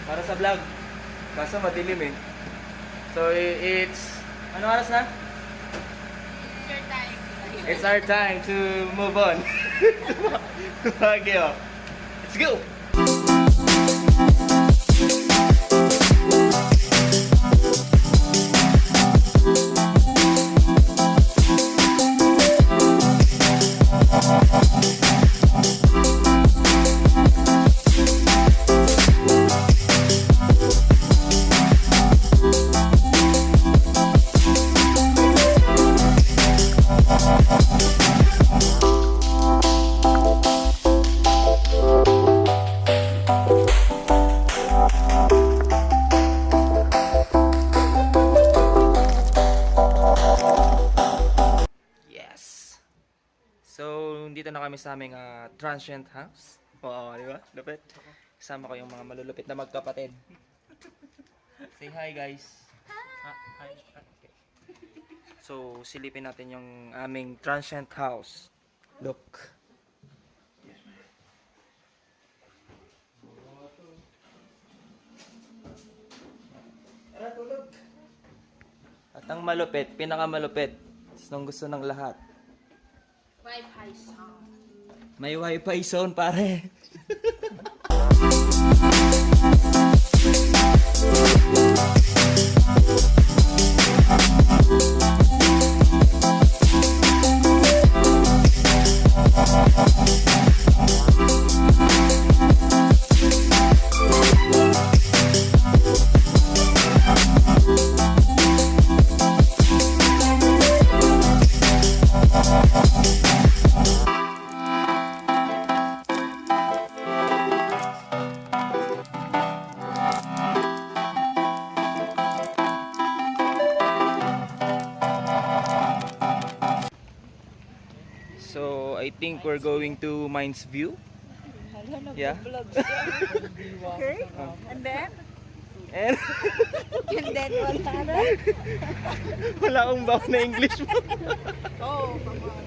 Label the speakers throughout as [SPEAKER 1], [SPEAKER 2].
[SPEAKER 1] Para sa vlog. Kaso madilim eh. So it's... Ano oras na?
[SPEAKER 2] It's your time.
[SPEAKER 1] It's our time to move on. to Baguio. Let's go! Yes. So, dito na kami sa aming transient house. Oo, di ba? Lupit. Kasama ko yung mga malulupit na magkapatid. Say hi, guys. Hi. Okay. So, silipin natin yung aming transient house. Look. Tara, tulog. At ang malupit, pinakamalupit, nung gusto ng lahat.
[SPEAKER 2] Wi-Fi song.
[SPEAKER 1] May wifi zone, pare. So, I think we're going to Mines View. Yeah.
[SPEAKER 2] Okay. And then?
[SPEAKER 1] And
[SPEAKER 2] And then wala na?
[SPEAKER 1] wala akong back na English mo.
[SPEAKER 2] Oh, come on.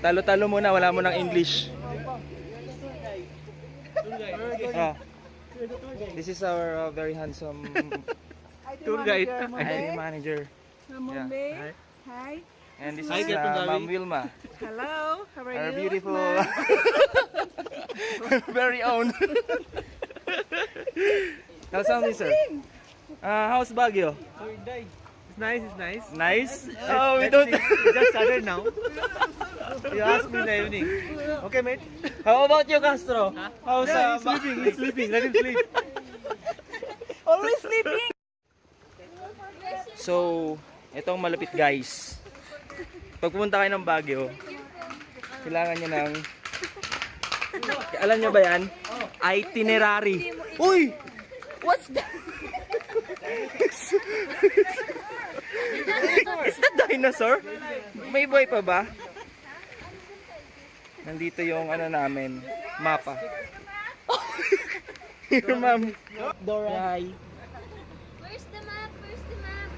[SPEAKER 1] Talo-talo muna, wala mo ng English. Ah. This is our very handsome
[SPEAKER 2] Tour guide.
[SPEAKER 1] hiring manager.
[SPEAKER 2] Mambe.
[SPEAKER 1] Yeah.
[SPEAKER 2] Hi.
[SPEAKER 1] And this
[SPEAKER 3] Hi,
[SPEAKER 1] is
[SPEAKER 3] Gatong
[SPEAKER 1] Ma'am Wilma,
[SPEAKER 2] Hello. How are
[SPEAKER 1] our
[SPEAKER 2] you?
[SPEAKER 1] beautiful, very own. How's something, sir? How's Baguio?
[SPEAKER 3] It's nice, it's nice.
[SPEAKER 1] Nice? Oh, we don't.
[SPEAKER 3] We just started now. You asked me in the evening. Okay, mate?
[SPEAKER 1] How about you, Castro? How's
[SPEAKER 3] Yeah, he's sleeping, he's sleeping. Let him sleep.
[SPEAKER 2] Always sleeping.
[SPEAKER 1] So, itong malupit, guys. Pag pumunta kayo ng Baguio, kailangan nyo ng... Alam nyo ba yan? Itinerary. Uy!
[SPEAKER 2] What's that?
[SPEAKER 1] Is that dinosaur? May buhay pa ba? Nandito yung ano namin, mapa. Here, ma'am. Dora. Hi.
[SPEAKER 2] Where's the map? Where's the map?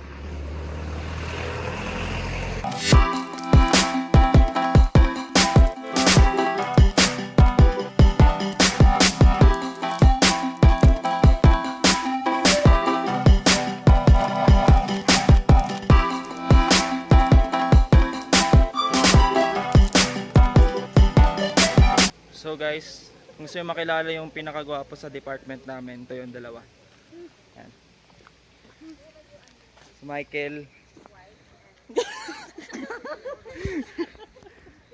[SPEAKER 1] So guys, kung gusto nyo makilala yung pinakagwapo sa department namin, ito yung dalawa. Yan. Si Michael.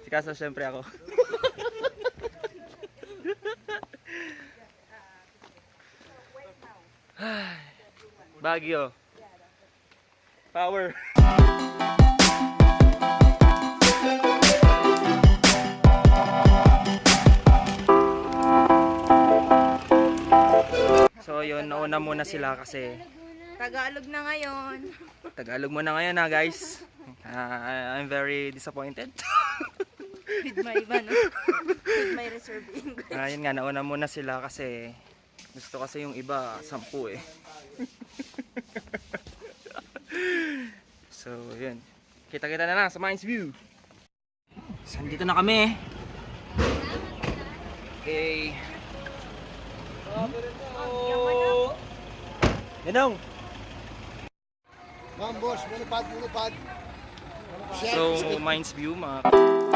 [SPEAKER 1] Si Casa, syempre ako. Baguio. Power. So yun, nauna muna sila kasi
[SPEAKER 2] Tagalog na ngayon.
[SPEAKER 1] Tagalog muna ngayon na guys. I'm very disappointed.
[SPEAKER 2] With my with my reserve English.
[SPEAKER 1] Yun nga, nauna muna sila kasi gusto kasi yung iba 10 eh. So yun, kita-kita na lang sa Mines View. So, dito na kami. Okay.
[SPEAKER 3] Ninong!
[SPEAKER 4] Ma'am, boss, munupad, munupad.
[SPEAKER 1] So, Mines View, mga trabaho ko.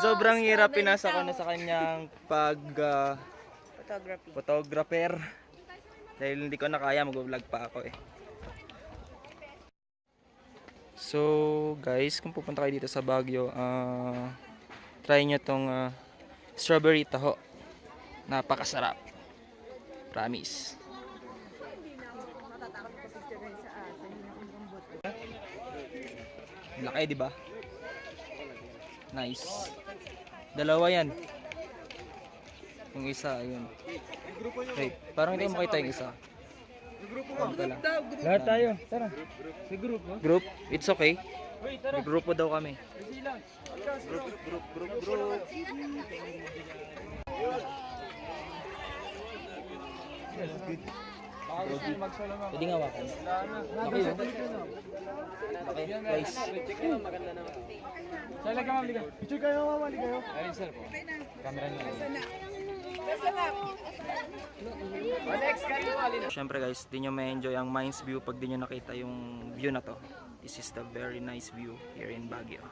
[SPEAKER 1] Sobrang hirap, pinasa ko na sa kanyang
[SPEAKER 2] Photography.
[SPEAKER 1] photographer. Dahil hindi ko na kaya, mag-vlog pa ako eh. So guys, kung pupunta kayo dito sa Baguio, try nyo tong strawberry taho. Napakasarap. Promise. Laki, di ba? Nice. Dalawa yan. Yung isa, ayun. Wait, parang hindi ko makita yung isa.
[SPEAKER 3] Lahat tayo. Tara. Sa group, no?
[SPEAKER 1] Group? It's okay. May grupo daw kami. Group. Pwede nga wakan. Laki yun. Laki, guys.
[SPEAKER 3] Sala ka, ma'am. Picture kayo, ma'am. Kayo. Ayun, sir po. Camera niyo.
[SPEAKER 1] Siyempre guys, di nyo ma-enjoy ang Mines View pag di nyo nakita yung view na to. This is the very nice view here in Baguio.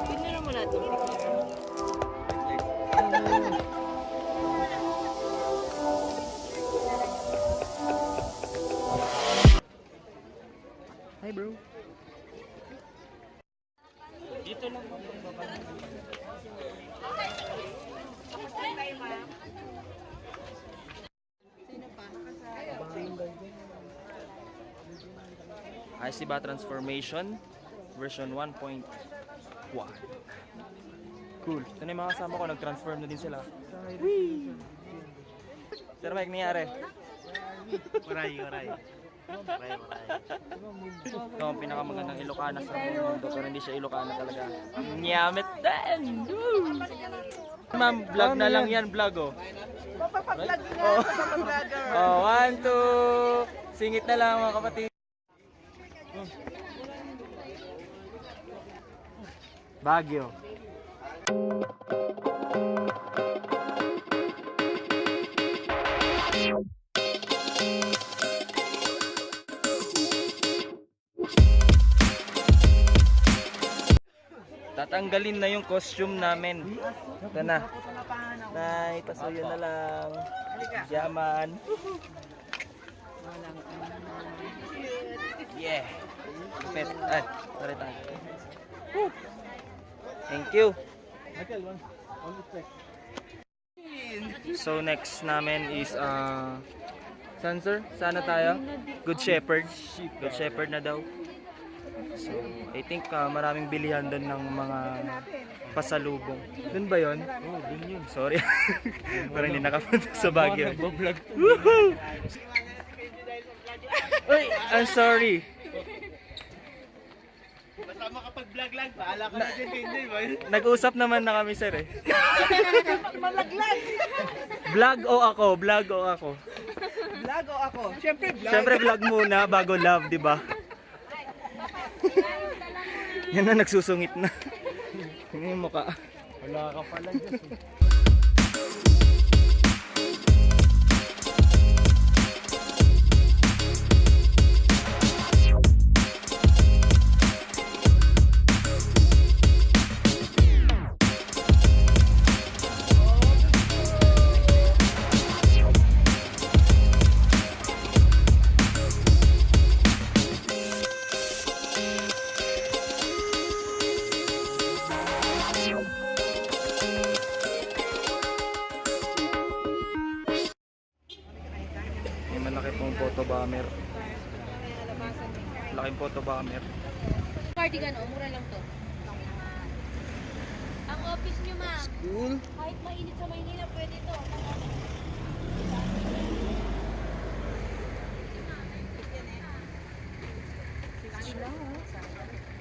[SPEAKER 2] Tignan mo natin.
[SPEAKER 1] Hi bro. ICBA Transformation version 1.1. Cool. Ito na yung mga kasama ko, nag-transform na din sila. Sir Mike, nangyari?
[SPEAKER 3] Maray.
[SPEAKER 1] Ito ang pinakamagandang Ilocana sa mundo, pero hindi siya Ilocana talaga. Nyamit din! Woo! Ma'am, vlog na lang yan, vlog oh.
[SPEAKER 2] Papapag-vlog nga sa vlogger.
[SPEAKER 1] Oh, 1, 2, singit na lang mga kapatid. Baguio. Tatanggalin na yung costume namin. Ito na. Nay, pasuyo na lang. Yaman. Yeah. Pet. Ay, sorry tayo. Thank you. So next namin is saan sir? Sana tayo? Good Shepherd. Good Shepherd na daw. So I think maraming bilihan doon ng mga pasalubong. Doon ba yon?
[SPEAKER 3] Oh, dun yun.
[SPEAKER 1] Sorry. Parang hindi nakapunta sa Baguio.
[SPEAKER 3] Nagbablog.
[SPEAKER 1] Woohoo! Uy, I'm sorry.
[SPEAKER 3] Basta makapag-vlog lang. Paala ka na din, hindi ba?
[SPEAKER 1] Nag-usap naman na kami sir eh.
[SPEAKER 2] Malaglag.
[SPEAKER 1] Vlog o ako? Vlog o ako?
[SPEAKER 2] Vlog o ako? Siyempre vlog.
[SPEAKER 1] Siyempre vlog muna bago love, di ba? Yan na, nagsusungit na. Yung mukha.
[SPEAKER 3] Wala ka pala dyan.
[SPEAKER 1] May malaki pong photo bomber. Laking photo bomber.
[SPEAKER 2] Cardigan, oh, mura lang to. office nyo, ma'am.
[SPEAKER 3] Cool.
[SPEAKER 2] Kahit mainit sa Maynila, pwede to.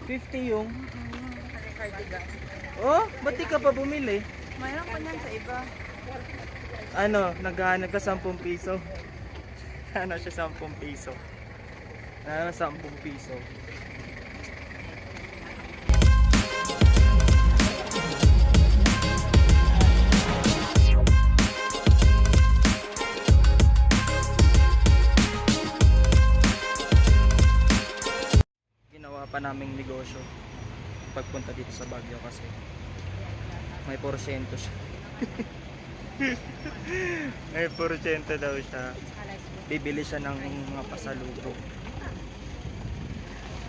[SPEAKER 3] 50 yung... Oh, ba't di ka pa bumili?
[SPEAKER 2] Mayroon pa yan sa iba.
[SPEAKER 3] Ano, naghahanap ka 10 piso? Ano siya 10 piso? Ano 10 piso? Ginawa pa naming negosyo pagpunta dito sa Baguio kasi may porsyento siya. May porsyento daw siya. Bibili siya ng mga pasalubong.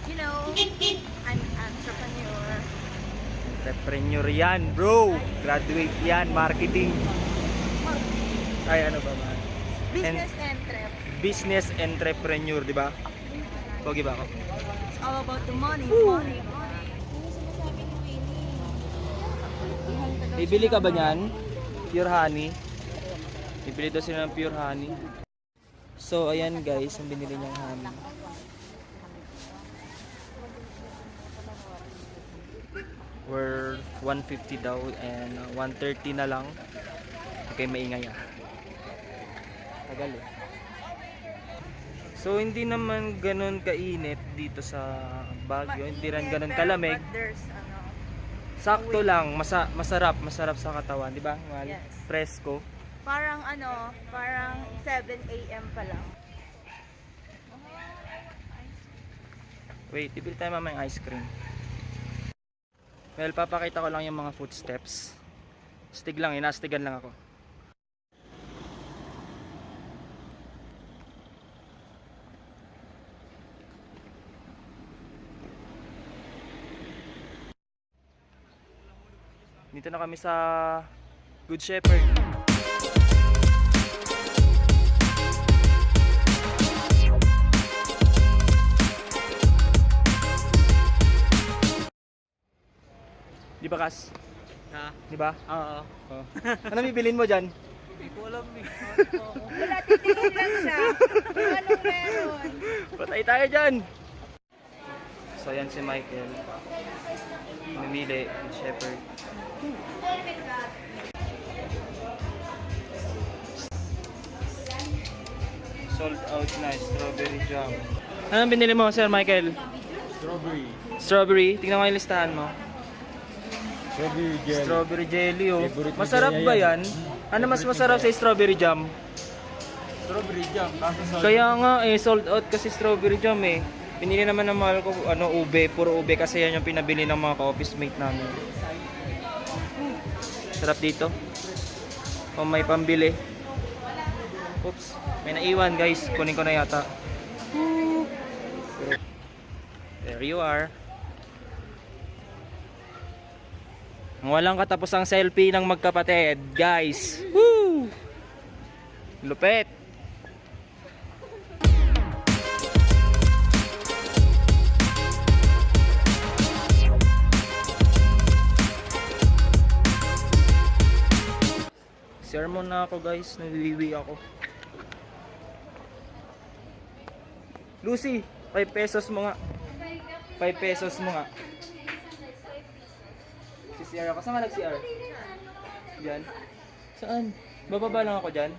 [SPEAKER 2] You know, I'm an entrepreneur.
[SPEAKER 3] Entrepreneur yan, bro. Graduate yan, marketing. Ay, ano ba man? Business entrepreneur, di ba? Pogi ba ako?
[SPEAKER 2] It's all about the money, money, money.
[SPEAKER 3] Bibili ka ba niyan? Pure honey. Bibili daw sila ng pure honey. So, ayan guys, ang binili niyang honey. Worth 150 daw and 130 na lang. Okay, maingay ah. Tagal eh. So, hindi naman ganun kainit dito sa Baguio. Hindi rin ganun kalamig.
[SPEAKER 2] There's ano,
[SPEAKER 3] Sakto lang, masarap sa katawan, di ba?
[SPEAKER 2] Yes.
[SPEAKER 3] Presko.
[SPEAKER 2] parang ano, parang 7 a.m. pa lang.
[SPEAKER 3] Wait, bibili tayo mamaya ng ice cream. Well, papakita ko lang yung mga footsteps. Stig lang, inastigan lang ako. Dito na kami sa Good Shepherd. Di ba, Kas?
[SPEAKER 1] Ha?
[SPEAKER 3] Di ba?
[SPEAKER 1] Oo.
[SPEAKER 3] Oh. Ano bibilin mo dyan?
[SPEAKER 1] Hindi ko alam eh.
[SPEAKER 2] Wala, titingin lang siya. Kung anong meron.
[SPEAKER 3] Patay tayo dyan! So yan si Michael. Mamili, Good Shepherd. Sold out na, strawberry jam. Anong binili mo, Sir Michael?
[SPEAKER 1] Strawberry.
[SPEAKER 3] Strawberry? Tingnan ko yung listahan mo.
[SPEAKER 1] Strawberry jelly.
[SPEAKER 3] Strawberry jelly, oh.
[SPEAKER 1] Favorite ni
[SPEAKER 3] Masarap
[SPEAKER 1] Jaya
[SPEAKER 3] ba
[SPEAKER 1] yan.
[SPEAKER 3] yan? Ano mas masarap sa strawberry jam?
[SPEAKER 1] Strawberry jam. Kaso sa...
[SPEAKER 3] Kaya nga eh, sold out kasi strawberry jam eh. Pinili naman ng mahal ko, ano, ube, puro ube kasi yan yung pinabili ng mga ka-office mate namin. Sarap dito. O may pambili. Oops, may naiwan guys, kunin ko na yata. There you are. Ang walang katapusang selfie ng magkapatid, guys. Woo! Lupet. Sermon na ako guys, nawiwi ako. Lucy, 5 pesos mo nga. 5 pesos mo nga. Si CR ako. Saan ka nag-CR? Diyan? Saan? Bababa lang ako dyan?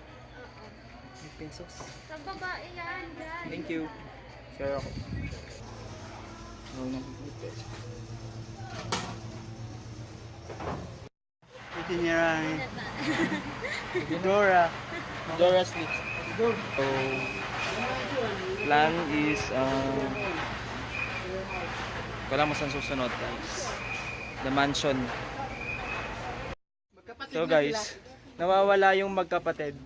[SPEAKER 3] 5 pesos.
[SPEAKER 2] Sa babae yan, dyan.
[SPEAKER 3] Thank you. CR ako. Dora. Dora's Lips. So, plan is wala mo saan susunod guys. The mansion. So guys, nawawala yung magkapatid.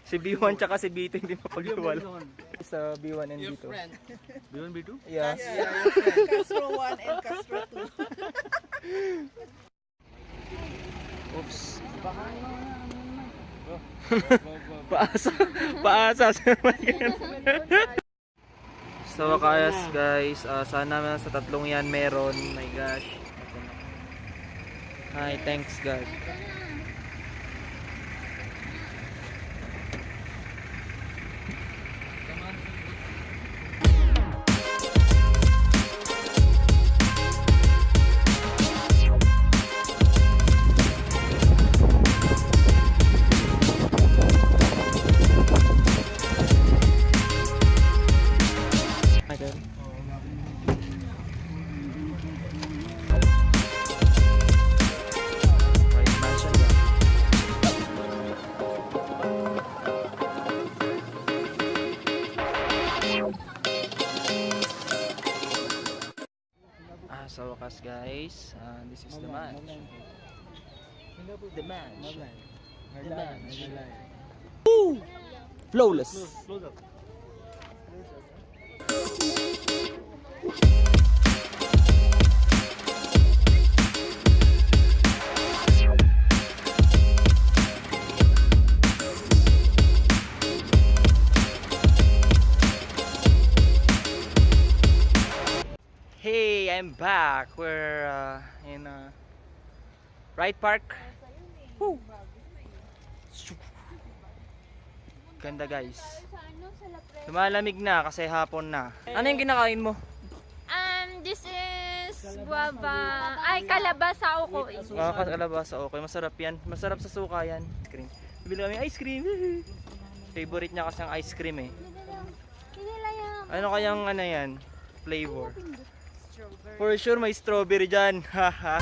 [SPEAKER 3] Si B1 tsaka si B2 hindi mapaghiwala. Sa B1 and B2.
[SPEAKER 1] B1, B2?
[SPEAKER 3] Yes.
[SPEAKER 2] Castro 1 and Castro 2.
[SPEAKER 3] Oops. Paasa. Paasa Sir Michael. So wakas guys, sana sa tatlong yan meron. My gosh. Hi, thanks God. Hi, God. White mansion ba? Sa wakas guys, this is the mansion. The mansion. The mansion. Woo! Flawless. Hey, I'm back. We're in Ride Park. Woo! Ganda guys. Lumalamig na kasi hapon na. Ano yung kinakain mo?
[SPEAKER 2] This is guava. Ay, kalabasa ako.
[SPEAKER 3] Kalabasa, okay. Masarap yan. Masarap sa suka yan. Ice cream. Bibili kami ice cream. Favorite niya kasi ang ice cream eh. Ano kayang ano yan? Flavor. For sure may strawberry dyan. Haha.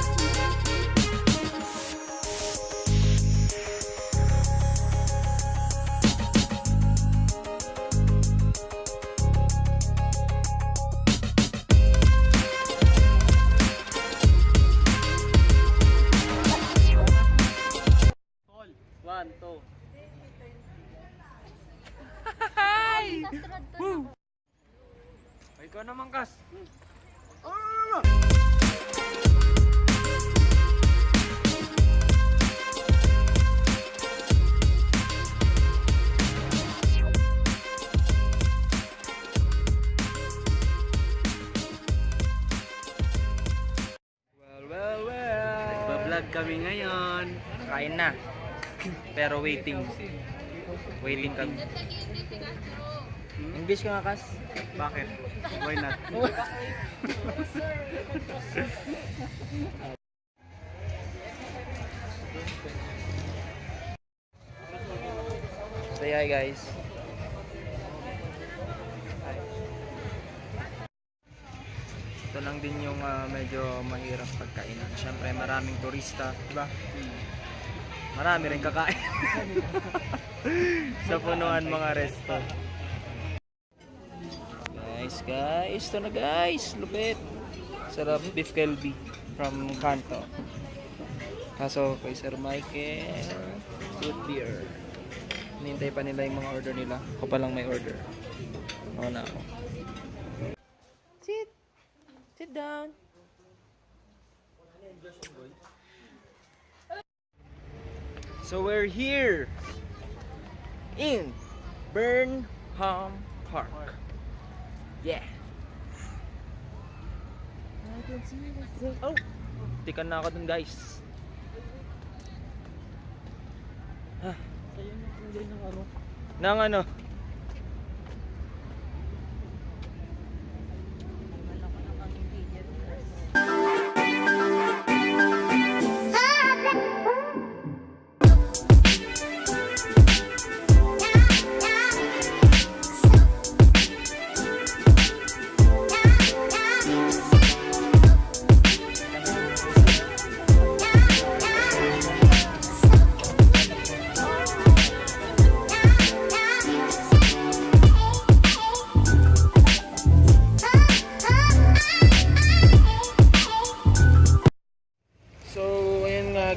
[SPEAKER 3] One, two. Hi! Woo! Ay, ikaw naman, Kas. Well.
[SPEAKER 1] Nagbablog kami ngayon.
[SPEAKER 3] Kain na. Pero waiting kami. English ka nga, Kas?
[SPEAKER 1] Bakit? Why not?
[SPEAKER 3] Say hi guys. Ito lang din yung medyo mahirap pagkainan. Siyempre maraming turista, diba? Marami rin kakain. Sa punuan mga resto. Guys, ito na guys. Lupit. Sarap beef Kelby from Kanto. Kaso kay Sir Michael, good beer. Hinintay pa nila yung mga order nila. Ako pa lang may order. Oo na ako. Sit down. So we're here in Burnham Park. Yeah. Oh, tikan na ako dun guys. Nang ano?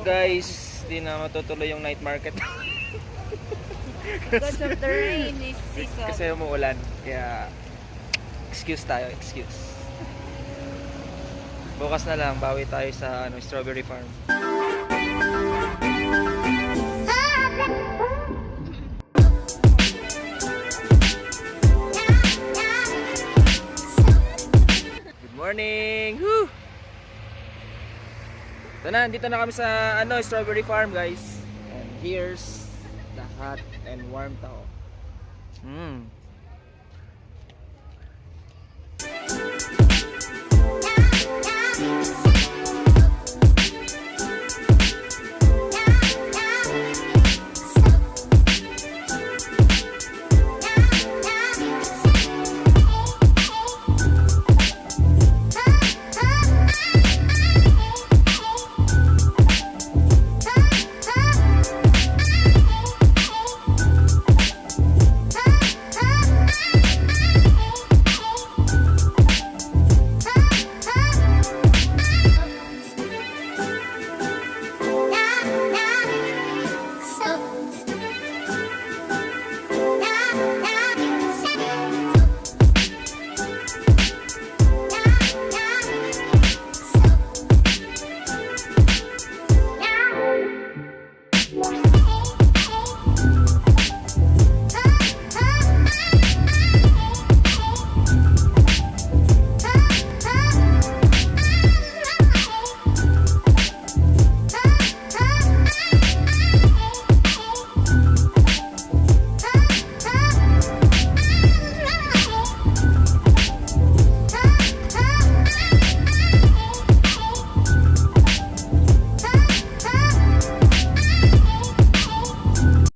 [SPEAKER 3] Guys, di na matutuloy yung night market.
[SPEAKER 2] Because of the rainy season.
[SPEAKER 3] Kasi umuulan. Kaya excuse tayo, excuse. Bukas na lang bawi tayo sa strawberry farm. Good morning. Woo!
[SPEAKER 1] Ito na, dito na kami sa strawberry farm, guys. And here's the hot and warm tao.